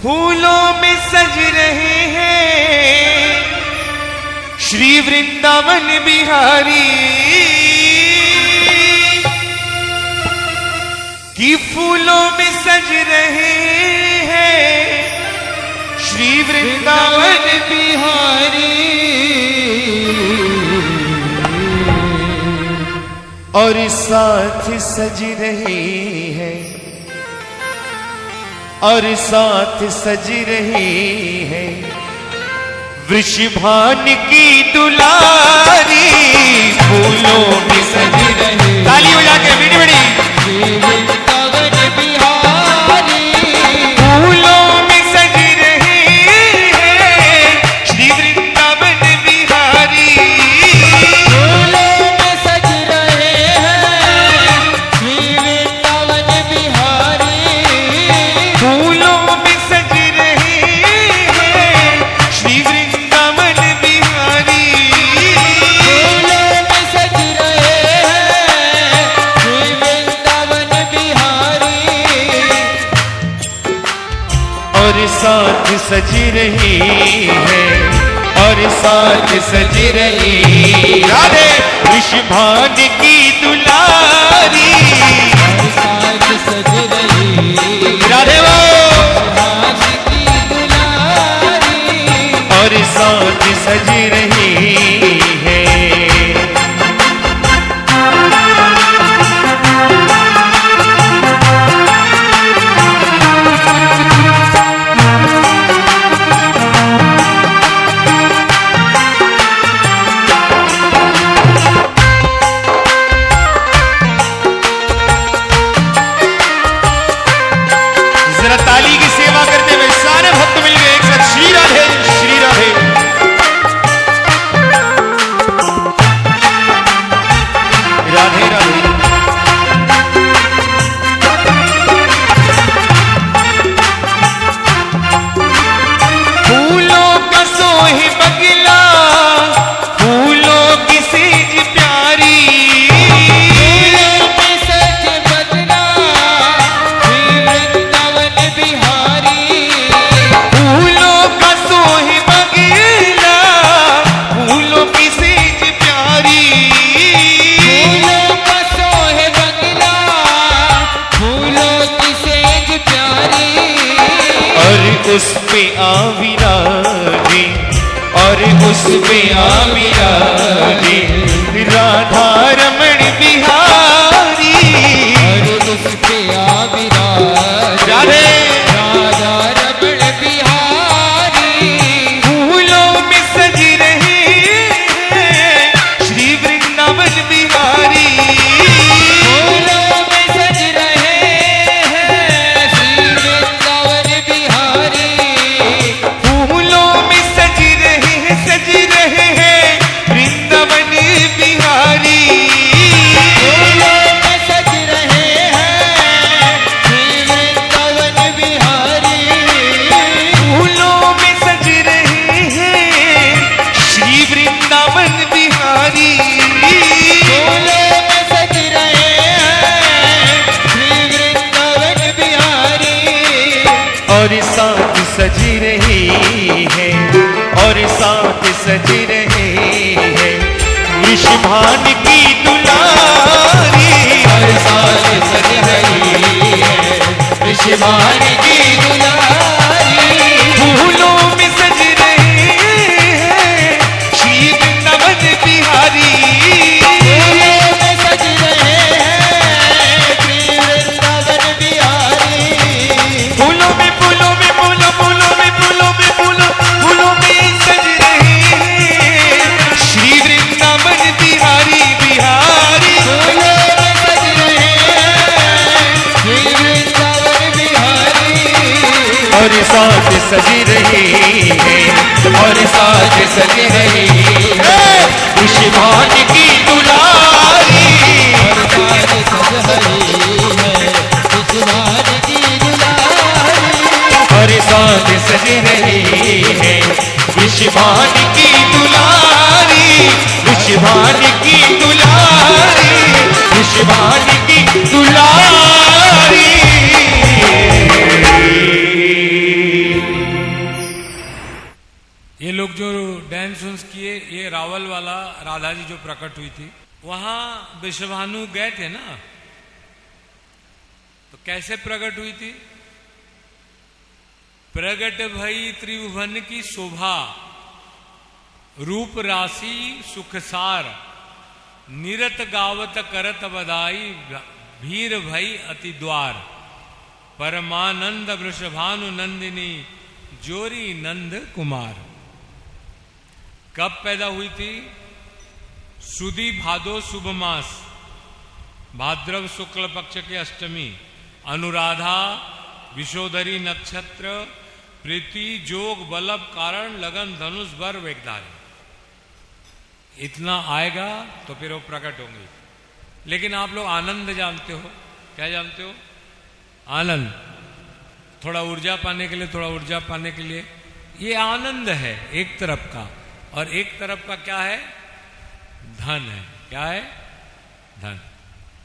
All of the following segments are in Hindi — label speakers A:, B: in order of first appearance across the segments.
A: फूलों में सज रहे हैं श्री वृंदावन बिहारी कि फूलों में सज रहे हैं श्री वृंदावन बिहारी और साथ सज रहे हैं और साथ सज रहे हैं वृषभान की दुलारी फूलों में सज रहे। ताली बजा के बड़ी बड़ी वृंदावन बिहारी फूलों में सज रहे हैं श्री वृंदावन बिहारी फूलों में सज रहे हैं श्री वृंदावन बिहारी फूलों में सज रहे हैं श्री वृंदावन बिहारी फूलों में सज रहे हैं श्री वृंदावन बिहारी और साथ सज रही है और साथ सज रही राधे वृषभान की दुलारी और साथ सज रही राधे वो की दुलारी और साथ सज रही है। जरा ताली की सेवा करते हुए सारे भक्त मिल गए एक साथ श्री राधे श्री राधे राधे राधे। फूलों का सोहे बगला फूलों की सेज प्यारी फूलों में सज बदला श्री वृंदावन बिहारी फूलों का सोहे बगला फूलों की सेज प्यारी फूलों का सोहे बगला फूलों की सेज प्यारी और उस पे आविराजे और उस पे आविराजे राधा रमण बिहारी और उस पे आविराजे राधे राधा रमण बिहारी फूलों में सज रहे हैं श्री वृंदावन बिहारी फूलों में सज रहे हैं श्री वृंदावन बिहारी फूलों में सज रहे हैं वृंदावन बिहारी फूलों में सज रहे हैं श्री वृंदावन बिहारी फूलों में सज रहे हैं श्री वृंदावन बिहारी फूलों में सज रहे हैं श्री वृंदावन बिहारी और साथ सज रही है और साथ सज रहे हैं वृषभान की दुलारी और साथ सज रही है वृषभान की दुलारी फूलों में सज रहे हैं श्री वृंदावन बिहारी फूलों में सज रहे हैं श्री वृंदावन बिहारी फूलों में फूलों में फूलों फूलों में फूलों में फूलों फूलों में सज रहे हैं श्री वृंदावन बिहारी बिहारी फूलों में सज रहे हैं श्री वृंदावन बिहारी और साथ सज रही है और साथ सज रही है वृषभान की दुलारी और साथ सज रही है वृषभान की दुलारी और साथ सज रही है वृषभान की दुलारी वृषभान की दुलारी वृषभान की दुलारी
B: भजन सुन किए। ये रावल वाला राधा जी जो प्रकट हुई थी, वहां वृषभानु गए थे ना, तो कैसे प्रकट हुई थी? प्रगट भई त्रिभुवन की शोभा, रूप राशि सुखसार, निरत गावत करत बधाई, भीर भई अति द्वार, परमानंद वृषभानु नंदिनी, जोरी नंद कुमार। कब पैदा हुई थी? सुदी भादो शुभ मास, भाद्रव शुक्ल पक्ष के अष्टमी, अनुराधा विशोधरी नक्षत्र, प्रीति जोग बल्लभ कारण, लगन धनुष बर वेगधारी। इतना आएगा तो फिर वो प्रकट होंगे। लेकिन आप लोग आनंद जानते हो, क्या जानते हो? आनंद, थोड़ा ऊर्जा पाने के लिए, थोड़ा ऊर्जा पाने के लिए, ये आनंद है एक तरफ का, और एक तरफ का क्या है? धन है। क्या है? धन।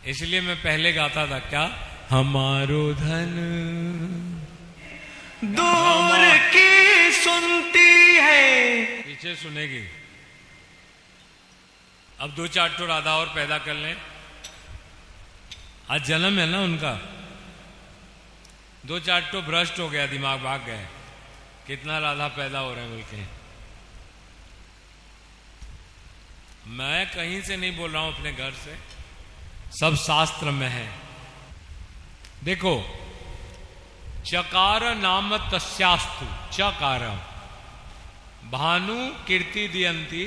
B: इसलिए मैं पहले गाता था क्या? हमारो धन
C: दूर की सुनती है।
B: पीछे सुनेगी। अब 2-4 तो राधा और पैदा कर लें। आज जन्म है ना उनका। 2-4 तो भ्रष्ट हो गया, दिमाग भाग गए। कितना राधा पैदा हो रहे हैं बोल के। मैं कहीं से नहीं बोल रहा हूं, अपने घर से, सब शास्त्र में है। देखो, चकार नाम तस्यास्तु, चकार भानु कीर्ति दियंती,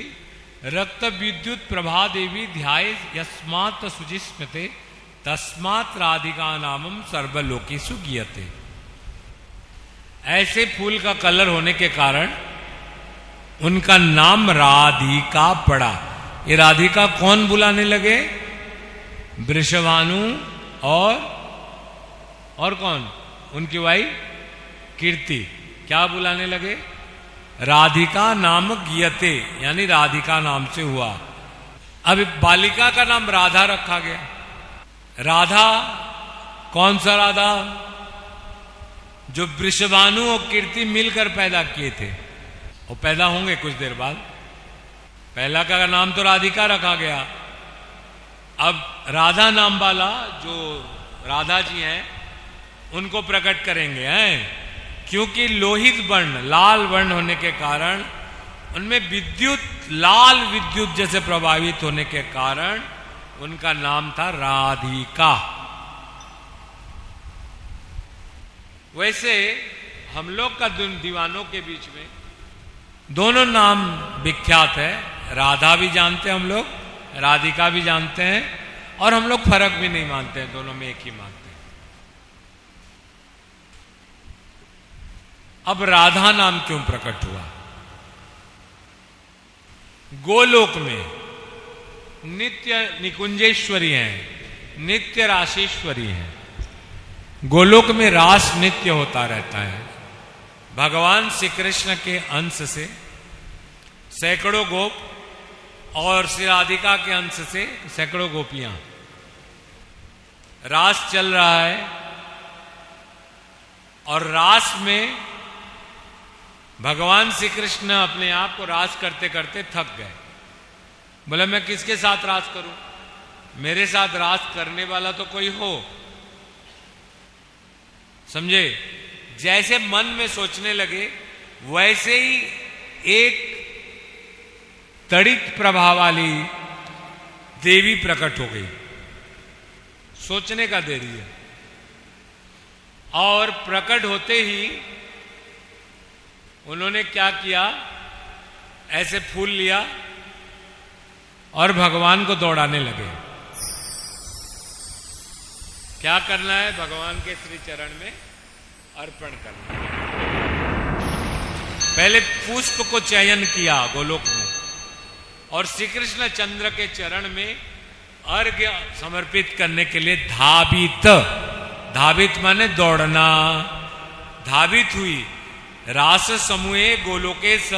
B: रक्त विद्युत प्रभा देवी ध्याय यस्मात् सुजिस्मते, तस्मात् राधिका नामम सर्वलोकेषु गीयते। ऐसे फूल का कलर होने के कारण उनका नाम राधिका पड़ा। ये राधिका कौन बुलाने लगे? वृषभानु और कौन? उनकी वाई कीर्ति। क्या बुलाने लगे? राधिका नाम गीयते, यानी राधिका नाम से हुआ। अब बालिका का नाम राधा रखा गया। राधा कौन सा राधा? जो वृषभानु और कीर्ति मिलकर पैदा किए थे, वो पैदा होंगे कुछ देर बाद। पहला का नाम तो राधिका रखा गया। अब राधा नाम वाला जो राधा जी हैं, उनको प्रकट करेंगे, हैं? क्योंकि लोहित वर्ण, लाल वर्ण होने के कारण उनमें विद्युत, लाल विद्युत जैसे प्रभावित होने के कारण उनका नाम था राधिका। वैसे हम लोग का दीवानों के बीच में दोनों नाम विख्यात है। राधा भी जानते हैं हम लोग, राधिका भी जानते हैं, और हम लोग फर्क भी नहीं मानते हैं, दोनों में एक ही मानते हैं। अब राधा नाम क्यों प्रकट हुआ? गोलोक में नित्य निकुंजेश्वरी हैं, नित्य राशेश्वरी हैं। गोलोक में रास नित्य होता रहता है। भगवान श्री कृष्ण के अंश से सैकड़ों गोप और श्री राधिका के अंश से सैकड़ों गोपियां, रास चल रहा है। और रास में भगवान श्री कृष्ण अपने आप को रास करते करते थक गए। बोले मैं किसके साथ रास करूं? मेरे साथ रास करने वाला तो कोई हो। समझे? जैसे मन में सोचने लगे, वैसे ही एक तड़ित प्रभाव वाली देवी प्रकट हो गई। सोचने का देरी है। और प्रकट होते ही उन्होंने क्या किया? ऐसे फूल लिया और भगवान को दौड़ाने लगे। क्या करना है? भगवान के श्री चरण में अर्पण करना। पहले पुष्प को चयन किया गोलोक में, और श्री कृष्ण चंद्र के चरण में अर्घ्य समर्पित करने के लिए धावित, धावित माने दौड़ना, धावित हुई। रास समूहे गोलोके स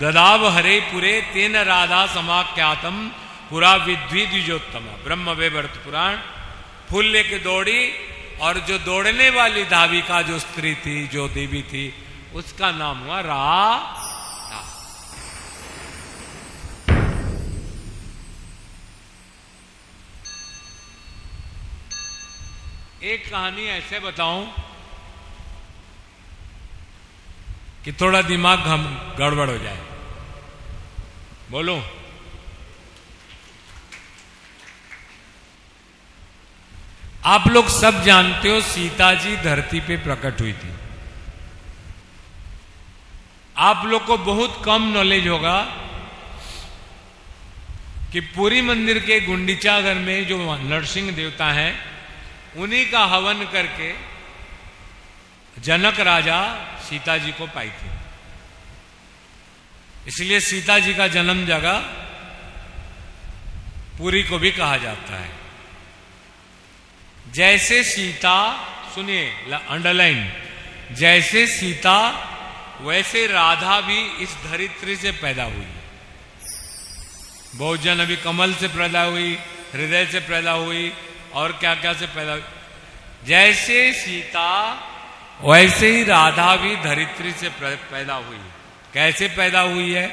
B: ददाव हरे पुरे, तेन राधा समाख्यातम पुरा विद्वी द्विजोत्तम। ब्रह्म वैवर्त पुराण। फूल लेके दौड़ी, और जो दौड़ने वाली धाविका जो स्त्री थी, जो देवी थी, उसका नाम हुआ राधा। एक कहानी ऐसे बताऊं कि थोड़ा दिमाग गड़बड़ हो जाए। बोलो। आप लोग सब जानते हो सीता जी धरती पे प्रकट हुई थी। आप लोग को बहुत कम नॉलेज होगा कि पुरी मंदिर के गुंडीचा घर में जो नरसिंह देवता हैं, उन्हीं का हवन करके जनक राजा सीता जी को पाई थी। इसलिए सीता जी का जन्म जगह पुरी को भी कहा जाता है। जैसे सीता, सुनिए अंडरलाइन, जैसे सीता वैसे राधा भी इस धरित्री से पैदा हुई। बहुत जन अभी कमल से पैदा हुई, हृदय से पैदा हुई और क्या क्या से पैदा हुई। जैसे सीता वैसे ही राधा भी धरित्री से पैदा हुई। कैसे पैदा हुई है?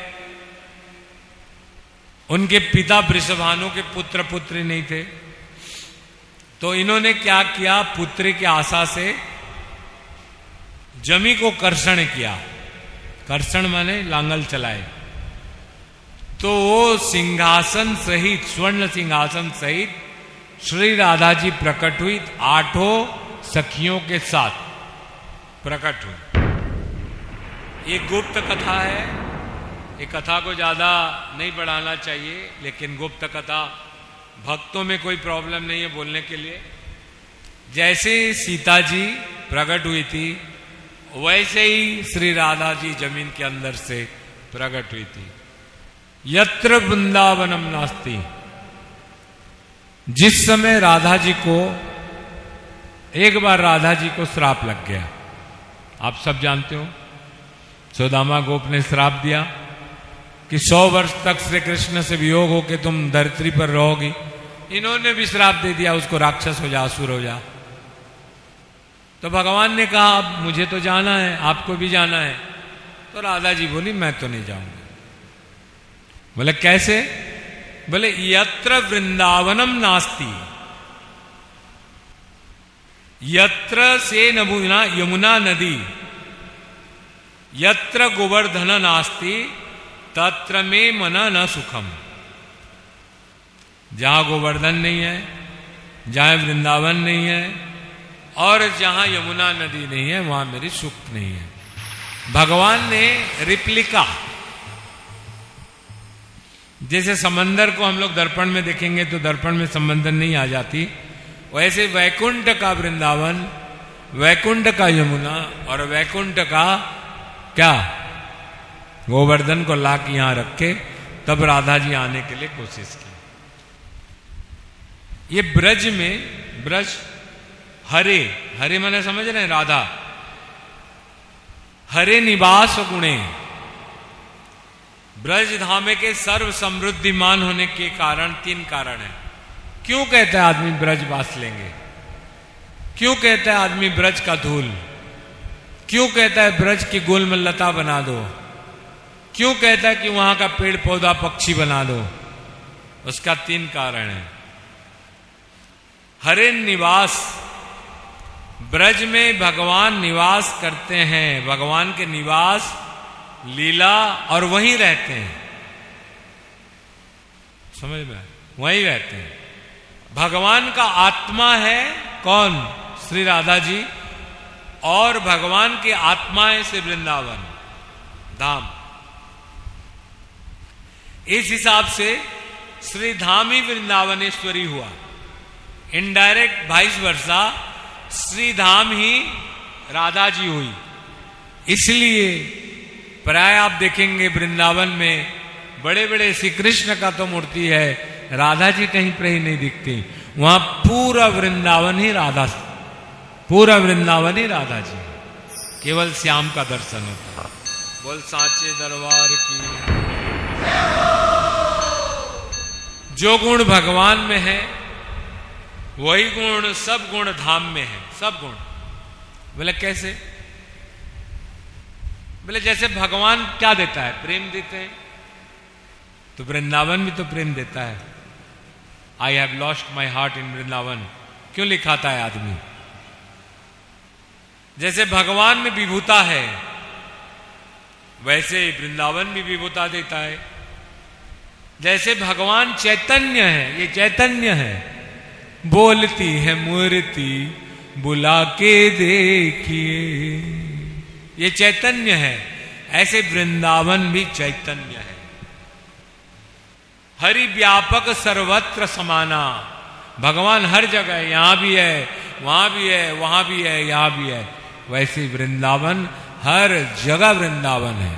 B: उनके पिता वृषभानु के पुत्र पुत्री नहीं थे, तो इन्होंने क्या किया, पुत्री की आशा से जमी को कर्षण किया। कर्षण माने लांगल चलाए, तो वो सिंहासन सहित, स्वर्ण सिंहासन सहित श्री राधा जी प्रकट हुई, 8 सखियों के साथ प्रकट हुई। ये गुप्त कथा है, ये कथा को ज्यादा नहीं बढ़ाना चाहिए, लेकिन गुप्त कथा, भक्तों में कोई प्रॉब्लम नहीं है बोलने के लिए। जैसे सीता जी प्रकट हुई थी, वैसे ही श्री राधा जी जमीन के अंदर से प्रकट हुई थी। यत्र वृंदावनम नास्ति, जिस समय राधा जी को, एक बार राधा जी को श्राप लग गया, आप सब जानते हो, सुदामा गोप ने श्राप दिया कि 100 वर्ष तक श्री कृष्ण से वियोग होके तुम धरती पर रहोगी। इन्होंने भी श्राप दे दिया उसको, राक्षस हो जा, असुर हो जा। तो भगवान ने कहा अब मुझे तो जाना है, आपको भी जाना है। तो राधा जी बोली मैं तो नहीं जाऊंगी। बोले कैसे? बोले यत्र वृंदावनम नास्ति, यत्र से नमुना यमुना नदी, यत्र गोवर्धन नास्ति तत्र में मना न सुखम। जहां गोवर्धन नहीं है, जहां वृंदावन नहीं है और जहां यमुना नदी नहीं है, वहां मेरी सुख नहीं है। भगवान ने रिप्लिका, जैसे समंदर को हम लोग दर्पण में देखेंगे तो दर्पण में समंदर नहीं आ जाती, वैसे वैकुंठ का वृंदावन, वैकुंठ का यमुना और वैकुंठ का क्या, गोवर्धन को ला के यहां रखे, तब राधा जी आने के लिए कोशिश की। ये ब्रज में, ब्रज हरे, हरे माने समझ रहे हैं, राधा, हरे निवास गुणे, ब्रज धामे के सर्व समृद्धिमान होने के कारण 3 कारण है। क्यों कहता है आदमी ब्रज वास लेंगे? क्यों कहता है आदमी ब्रज का धूल? क्यों कहता है ब्रज की गुलमल्लता बना दो? क्यों कहता है कि वहां का पेड़ पौधा पक्षी बना दो? उसका 3 कारण है। हरे निवास, ब्रज में भगवान निवास करते हैं, भगवान के निवास लीला और वहीं रहते हैं, समझ में, वहीं रहते हैं। भगवान का आत्मा है कौन? श्री राधा जी, और भगवान की आत्माएं से वृंदावन धाम। इस हिसाब से श्री धाम ही वृंदावनेश्वरी हुआ। इनडायरेक्ट वाइस वर्सा श्री धाम ही राधा जी हुई। इसलिए प्राय आप देखेंगे वृंदावन में बड़े बड़े श्री कृष्ण का तो मूर्ति है, राधा जी कहीं पर ही नहीं दिखती। वहां पूरा वृंदावन ही राधा, पूरा वृंदावन ही राधा जी, केवल श्याम का दर्शन होता है। बोल साचे दरबार की। जो गुण भगवान में है वही गुण, सब गुण धाम में है, सब गुण। बोले कैसे? बोले जैसे भगवान क्या देता है? प्रेम देते हैं, तो वृंदावन भी तो प्रेम देता है। I have lost my heart in Vrindavan, क्यों लिखाता है आदमी? जैसे भगवान में विभूता है, वैसे वृंदावन भी विभूता देता है। जैसे भगवान चैतन्य है, ये चैतन्य है, बोलती है मूर्ति बुला के देखिए, ये चैतन्य है। ऐसे वृंदावन भी चैतन्य है। हरि व्यापक सर्वत्र समाना, भगवान हर जगह है, यहां भी है, वहां भी है, वहां भी है, यहां भी है। वैसे वृंदावन हर जगह वृंदावन है।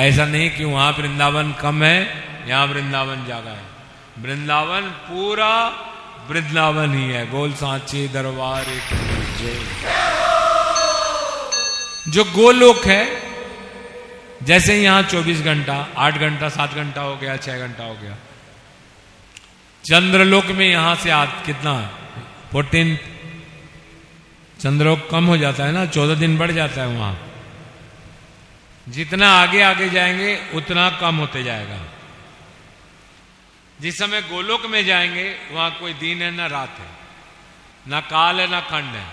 B: ऐसा नहीं कि वहां वृंदावन कम है, यहां वृंदावन ज्यादा है। वृंदावन पूरा वृंदावन ही है। बोल सांचे दरबार की जय। जो गोलोक है, जैसे यहां 24 घंटा, 8 घंटा, 7 घंटा हो गया, 6 घंटा हो गया। चंद्रलोक में यहां से कितना 14 चंद्रलोक कम हो जाता है ना, 14 दिन बढ़ जाता है वहां। जितना आगे आगे जाएंगे उतना कम होते जाएगा। जिस समय गोलोक में जाएंगे वहां कोई दिन है ना रात है, ना काल है ना खंड है,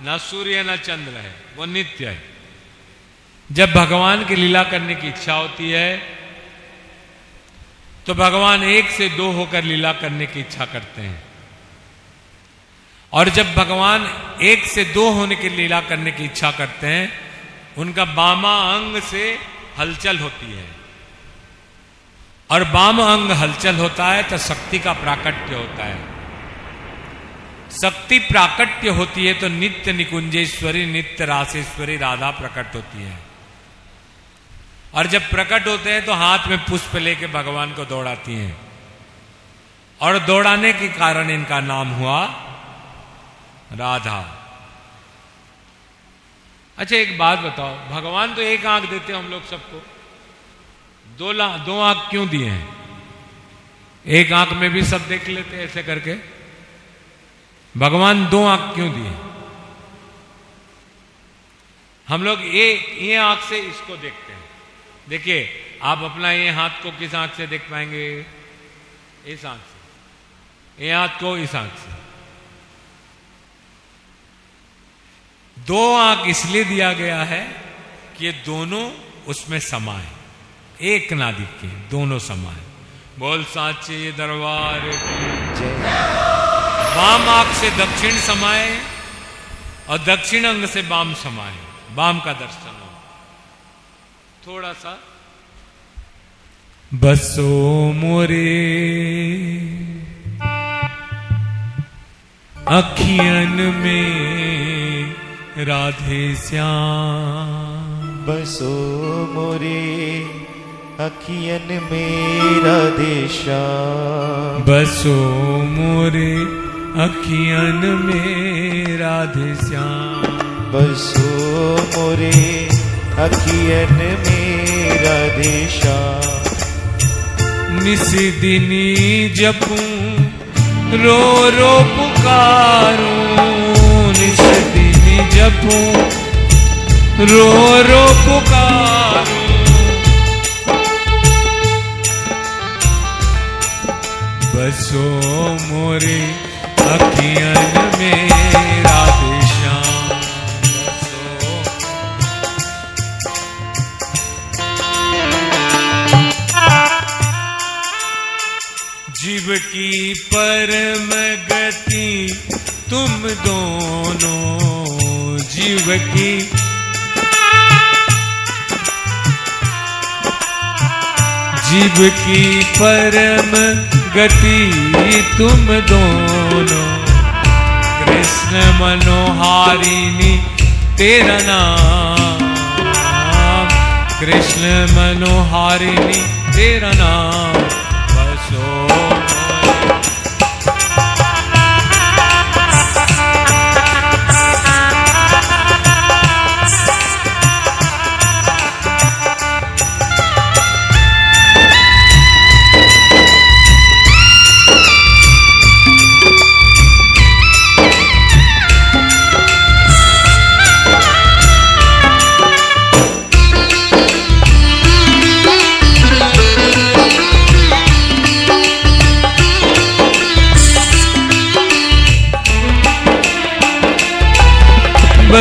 B: ना सूर्य है ना चंद्र है, वो नित्य है। जब भगवान की लीला करने की इच्छा होती है तो भगवान 1 से 2 होकर लीला करने की इच्छा करते हैं, और जब भगवान 1 से 2 होने की लीला करने की इच्छा करते हैं, उनका बामा अंग से हलचल होती है, और बाम अंग हलचल होता है तो शक्ति का प्राकट्य होता है। शक्ति प्राकट्य होती है तो नित्य निकुंजेश्वरी, नित्य रासेश्वरी राधा प्रकट होती है। और जब प्रकट होते हैं तो हाथ में पुष्प लेके भगवान को दौड़ाती हैं, और दौड़ाने के कारण इनका नाम हुआ राधा। अच्छा एक बात बताओ, भगवान तो एक आंख देते हैं हम लोग सबको, दो आंख क्यों दिए हैं? एक आंख में भी सब देख लेते हैं ऐसे करके, भगवान 2 आंख क्यों दिए? हम लोग ये आंख से इसको देखते हैं। देखिए आप अपना ये हाथ को किस आंख से देख पाएंगे? इस आंख से। ये हाथ को इस आंख से। 2 आंख इसलिए दिया गया है कि ये दोनों उसमें समाये, एक ना दिखे, दोनों समाये। बोल सांचे दरबार की जय। वाम आंख से दक्षिण समाये और दक्षिण अंग से वाम समाये, वाम का दर्शन हो। थोड़ा सा बसो मोरे अखियन में राधे श्याम,
D: बसो मोरे अखियन में राधे श्याम,
B: बसो मोरे अखियन में राधे श्याम,
D: बसो मोरे अखियन में राधे श्याम।
B: निस दिनी जपूं रो रो पुकारूं, निस दिनी जपूं रो रो पुकारूं, बसो मोरे अखियन में राधे श्याम, बसो। जीव की परम गति तुम दोनों, जीव की जीव की परम गति तुम दोनों, कृष्ण मनोहारिणी तेरा नाम, कृष्ण मनोहारिणी तेरा नाम, बसो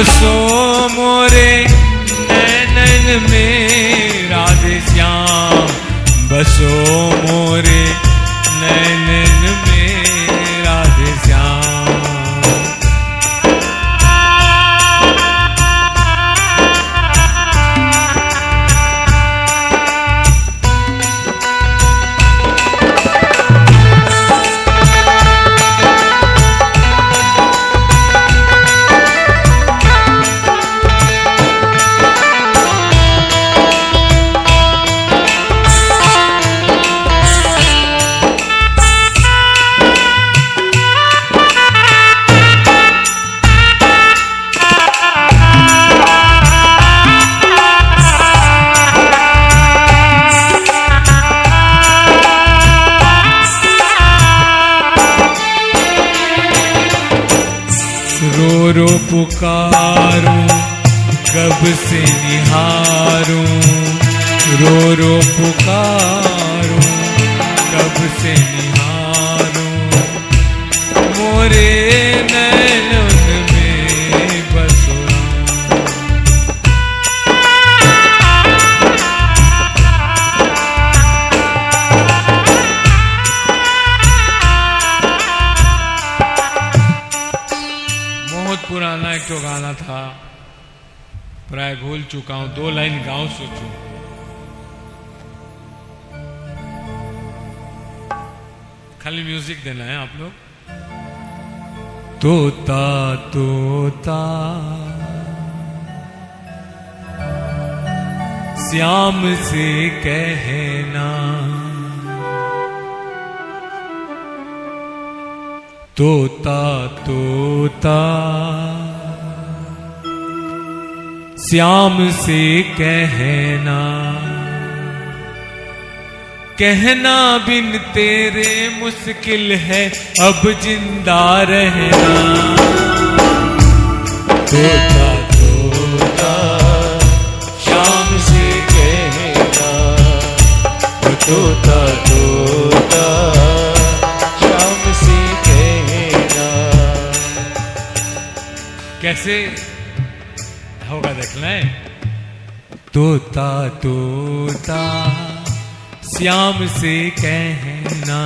B: बसो मोरे नैनन में राधे श्याम, बसो मोरे नैनन में राधे श्याम। रो पुकारूं कब से निहारूं, रो रो पुकारूं कब से निहारूं, मोरे नैनन में बसो। बहुत पुराना एक तो गाना था, प्राय भूल चुका हूं, 2 लाइन गाऊं सोचूं। खाली म्यूजिक देना है आप लोग। तोता तोता श्याम से कहना, तोता तोता श्याम से कहना, कहना बिन तेरे मुश्किल है अब जिंदा रहना।
D: तोता तोता श्याम से कहना, तोता तोता श्याम से कहना।
B: कैसे होगा देखना है। तोता तोता श्याम से कहना,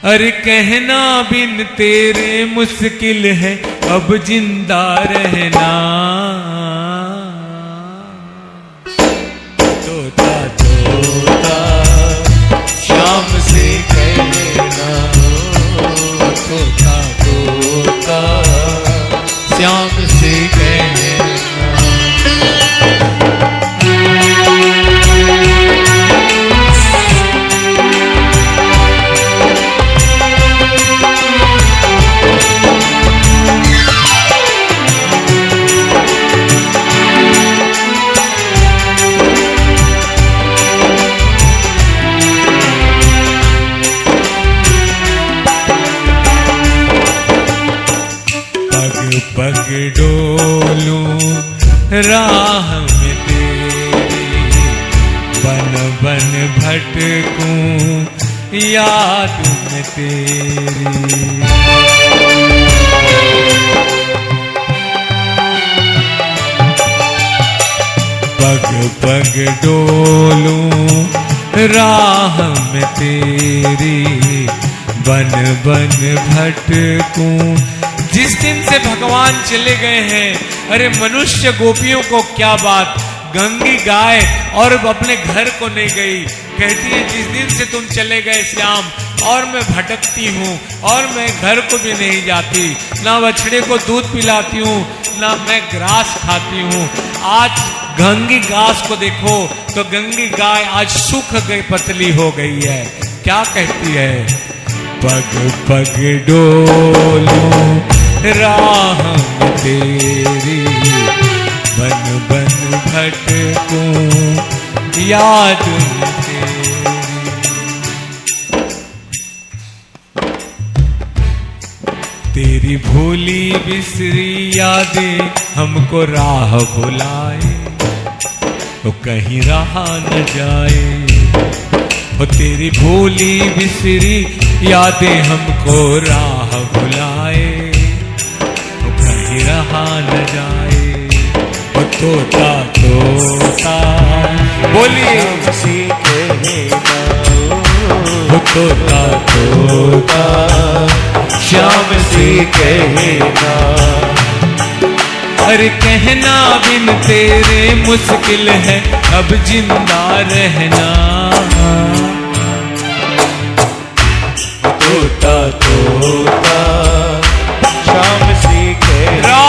B: अरे कहना बिन तेरे मुश्किल है अब जिंदा रहना।
D: तोता तोता श्याम से कहना, तोता तोता श्याम से कहना।
B: पग डोलूं राह में तेरी, बन बन भटकूं याद में तेरी। पग पग डोलूं राह में तेरी, बन बन भटकूं। जिस दिन से भगवान चले गए हैं, अरे मनुष्य गोपियों को क्या बात, गंगी गाय और अपने घर को नहीं गई। कहती है जिस दिन से तुम चले गए श्याम, और मैं भटकती हूँ और मैं घर को भी नहीं जाती, ना बछड़े को दूध पिलाती हूँ ना मैं ग्रास खाती हूँ। आज गंगी घास को देखो तो गंगी गाय आज सूख गई, पतली हो गई है। क्या कहती है, पग पग डोलूं राह में तेरी, बन बन भटकूं याद में तेरी। तेरी भूली बिसरी यादें हमको राह भुलाए, तो कहीं रहा न जाए। वो तेरी भूली बिसरी यादें हमको राह भुलाए, तो कहीं कहीं रहा न जाए। वो तोता तोता बोलिए,
D: से कहना
B: वो तोता तोता
D: श्याम से कहना।
B: अरे कहना बिन तेरे मुश्किल है अब जिंदा रहना।
D: तोता तोता श्याम से कहना।